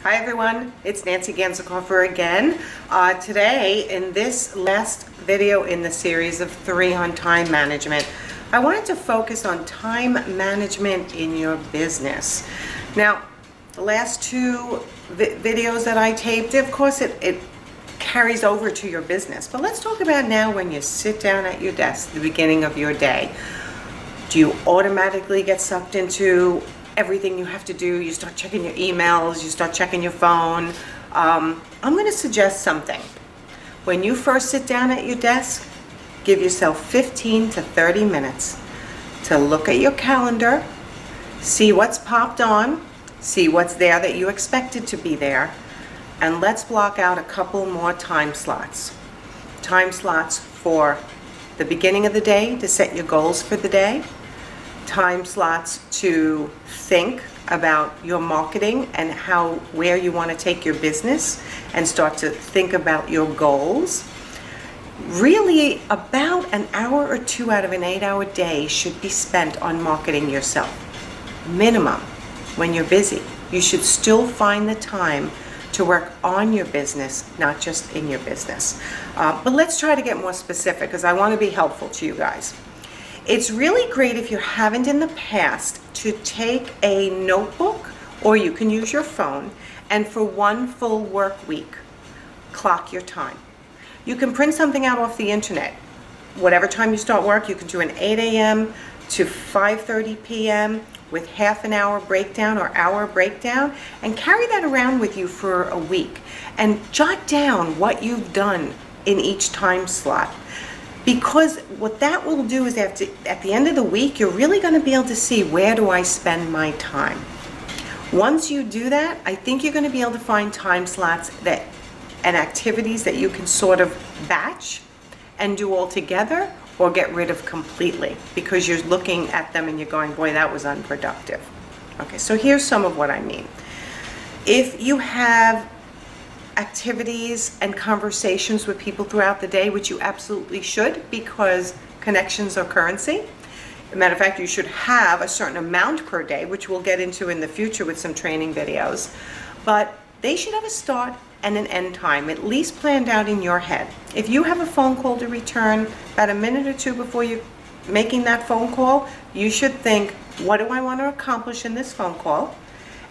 Hi everyone, it's Nancy Ganzikoffer again. Today, in this last video in the series of 3 on time management, I wanted to focus on time management in your business. Now, the last 2 videos that I taped, of course it carries over to your business. But let's talk about now when you sit down at your desk at the beginning of your day. Do you automatically get sucked into everything you have to do? You start checking your emails, you start checking your phone. I'm going to suggest something. When you first sit down at your desk, give yourself 15 to 30 minutes to look at your calendar, see what's popped on, see what's there that you expected to be there, and let's block out a couple more time slots. Time slots for the beginning of the day to set your goals for the day, time slots to think about your marketing and where you want to take your business and start to think about your goals. Really, about an hour or 2 out of an 8-hour day should be spent on marketing yourself. Minimum. When you're busy, you should still find the time to work on your business, not just in your business. But let's try to get more specific because I want to be helpful to you guys. It's really great if you haven't in the past to take a notebook, or you can use your phone, and for 1 full work week, clock your time. You can print something out off the internet. Whatever time you start work, you can do an 8 a.m. to 5:30 p.m. with half an hour breakdown or hour breakdown, and carry that around with you for a week and jot down what you've done in each time slot. Because what that will do is at the end of the week, you're really going to be able to see, where do I spend my time? Once you do that, I think you're going to be able to find time slots and activities that you can sort of batch and do all together or get rid of completely, because you're looking at them and you're going, boy, that was unproductive. Okay, so here's some of what I mean. If you have activities and conversations with people throughout the day, which you absolutely should, because connections are currency. As a matter of fact, you should have a certain amount per day, which we'll get into in the future with some training videos. But they should have a start and an end time, at least planned out in your head. If you have a phone call to return about a minute or 2 before you're making that phone call, you should think, what do I want to accomplish in this phone call?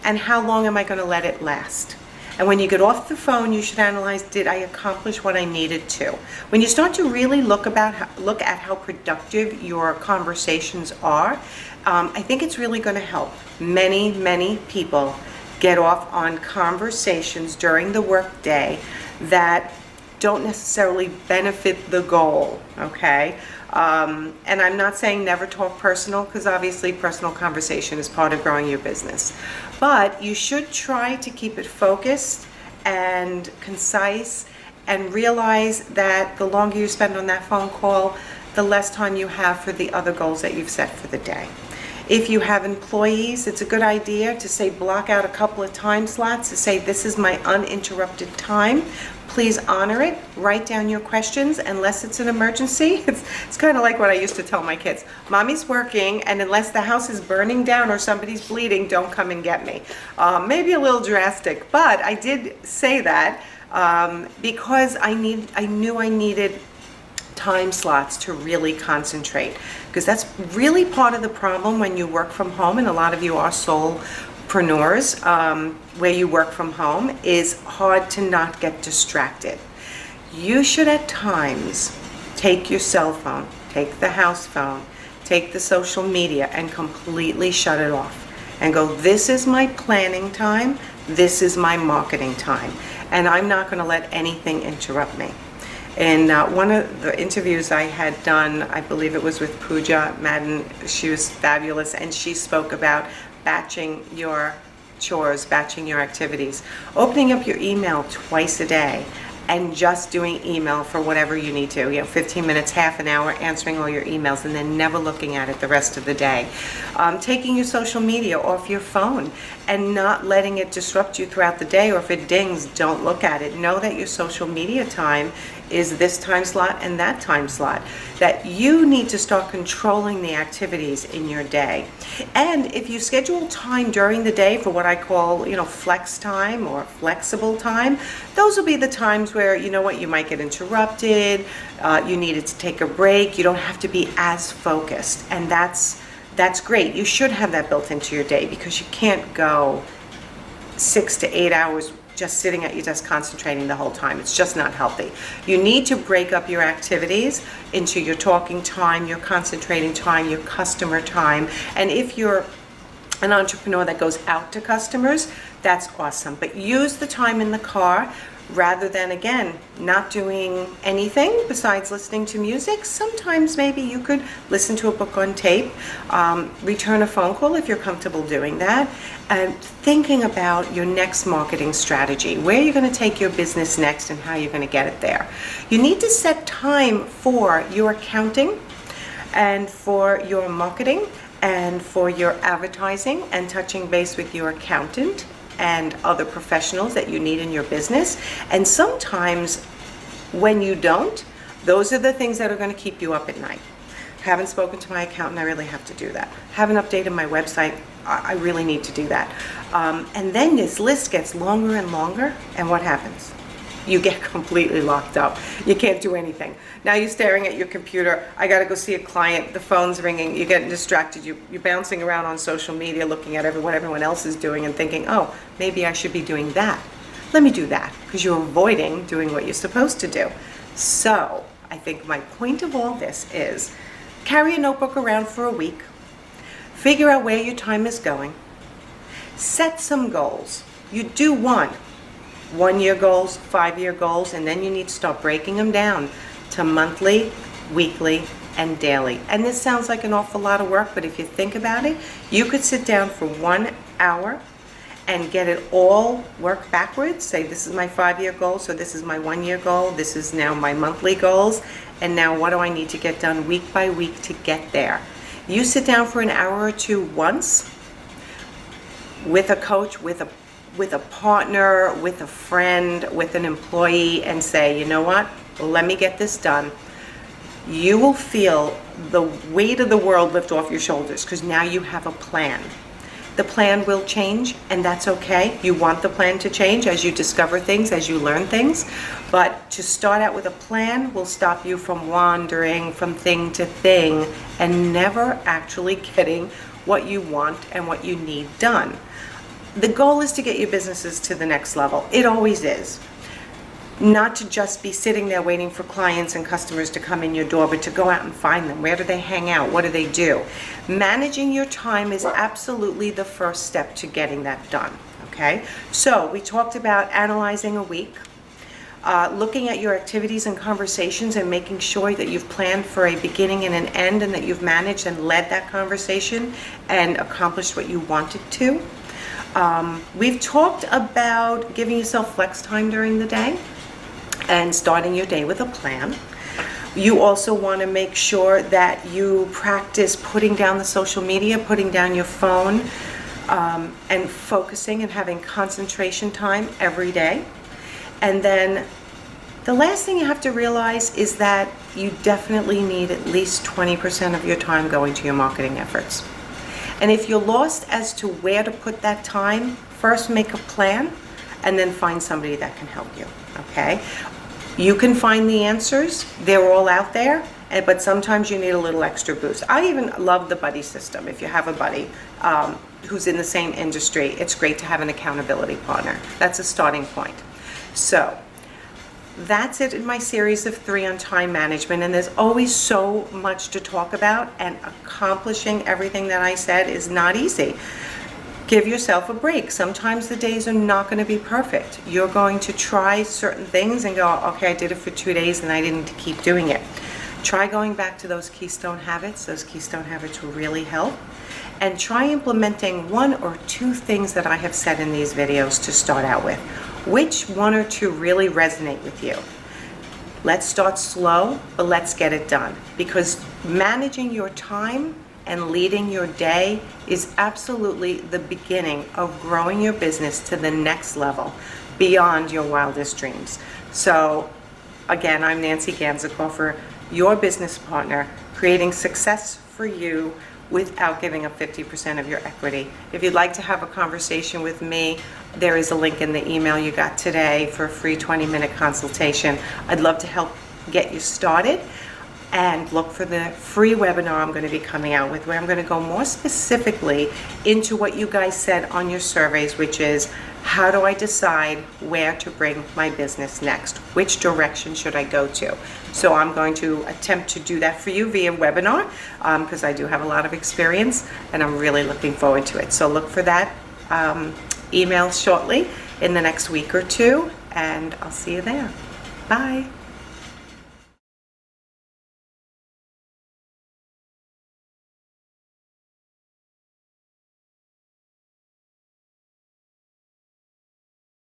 And how long am I going to let it last? And when you get off the phone, you should analyze, did I accomplish what I needed to? When you start to really look at how productive your conversations are, I think it's really going to help many people get off on conversations during the work day that don't necessarily benefit the goal, okay? And I'm not saying never talk personal, because obviously personal conversation is part of growing your business. But you should try to keep it focused and concise, and realize that the longer you spend on that phone call, the less time you have for the other goals that you've set for the day. If you have employees, it's a good idea to say, block out a couple of time slots to say, this is my uninterrupted time. Please honor it. Write down your questions unless it's an emergency. It's kind of like what I used to tell my kids. Mommy's working, and unless the house is burning down or somebody's bleeding, don't come and get me. Maybe a little drastic, but I did say that because I knew I needed time slots to really concentrate, because that's really part of the problem when you work from home, and a lot of you are solopreneurs, where you work from home, is hard to not get distracted. You should at times take your cell phone, take the house phone, take the social media, and completely shut it off and go, this is my planning time, this is my marketing time, and I'm not going to let anything interrupt me. And one of the interviews I had done, I believe it was with Pooja Madden, she was fabulous, and she spoke about batching your chores, batching your activities, opening up your email twice a day, and just doing email for whatever you need to, 15 minutes, half an hour, answering all your emails, and then never looking at it the rest of the day. Taking your social media off your phone and not letting it disrupt you throughout the day, or if it dings, don't look at it. Know that your social media time is this time slot and that time slot. That you need to start controlling the activities in your day. And if you schedule time during the day for what I call, flex time or flexible time, those will be the times where, you might get interrupted, you needed to take a break, you don't have to be as focused. And that's great. You should have that built into your day, because you can't go 6 to 8 hours just sitting at your desk concentrating the whole time. It's just not healthy. You need to break up your activities into your talking time, your concentrating time, your customer time. And if you're an entrepreneur that goes out to customers, that's awesome. But use the time in the car rather than, again, not doing anything besides listening to music. Sometimes maybe you could listen to a book on tape, return a phone call if you're comfortable doing that, and thinking about your next marketing strategy, where you're going to take your business next and how you're going to get it there. You need to set time for your accounting and for your marketing and for your advertising, and touching base with your accountant and other professionals that you need in your business. And sometimes when you don't, those are the things that are going to keep you up at night. Haven't spoken to my accountant, I really have to do that. Haven't updated my website, I really need to do that. And then this list gets longer and longer, and what happens? You get completely locked up. You can't do anything. Now you're staring at your computer. I got to go see a client. The phone's ringing. You're getting distracted. You're bouncing around on social media, looking at what everyone else is doing and thinking, oh, maybe I should be doing that. Let me do that, because you're avoiding doing what you're supposed to do. So I think my point of all this is carry a notebook around for a week. Figure out where your time is going. Set some goals. You do one. 1-year goals, 5-year goals, and then you need to start breaking them down to monthly, weekly, and daily. And this sounds like an awful lot of work, but if you think about it, you could sit down for 1 hour and get it all, work backwards, say this is my 5-year goal, so this is my 1-year goal, this is now my monthly goals, and now what do I need to get done week by week to get there. You sit down for an hour or two once with a coach, with a partner, with a friend, with an employee, and say, you know what, let me get this done. You will feel the weight of the world lift off your shoulders, because now you have a plan. The plan will change, and that's okay. You want the plan to change as you discover things, as you learn things, but to start out with a plan will stop you from wandering from thing to thing and never actually getting what you want and what you need done. The goal is to get your businesses to the next level. It always is. Not to just be sitting there waiting for clients and customers to come in your door, but to go out and find them. Where do they hang out? What do they do? Managing your time is absolutely the first step to getting that done, okay? So we talked about analyzing a week, looking at your activities and conversations and making sure that you've planned for a beginning and an end, and that you've managed and led that conversation and accomplished what you wanted to. We've talked about giving yourself flex time during the day and starting your day with a plan. You also want to make sure that you practice putting down the social media, putting down your phone, and focusing and having concentration time every day. And then the last thing you have to realize is that you definitely need at least 20% of your time going to your marketing efforts. And if you're lost as to where to put that time, first make a plan and then find somebody that can help you, okay? You can find the answers, they're all out there, but sometimes you need a little extra boost. I even love the buddy system. If you have a buddy who's in the same industry, it's great to have an accountability partner. That's a starting point. So that's it in my series of 3 on time management, and there's always so much to talk about, and accomplishing everything that I said is not easy. Give yourself a break. Sometimes the days are not going to be perfect. You're going to try certain things and go, okay, I did it for 2 days and I didn't keep doing it. Try going back to those keystone habits. Those keystone habits will really help. And try implementing 1 or 2 things that I have said in these videos to start out with. Which 1 or 2 really resonate with you? Let's start slow, but let's get it done. Because managing your time and leading your day is absolutely the beginning of growing your business to the next level, beyond your wildest dreams. So Again, I'm Nancy Ganzikoffer, your business partner, creating success for you without giving up 50% of your equity. If you'd like to have a conversation with me, there is a link in the email you got today for a free 20-minute consultation. I'd love to help get you started. And look for the free webinar I'm going to be coming out with, where I'm going to go more specifically into what you guys said on your surveys, which is, how do I decide where to bring my business next? Which direction should I go to? So I'm going to attempt to do that for you via webinar, because I do have a lot of experience and I'm really looking forward to it. So look for that email shortly in the next week or two, and I'll see you there. Bye.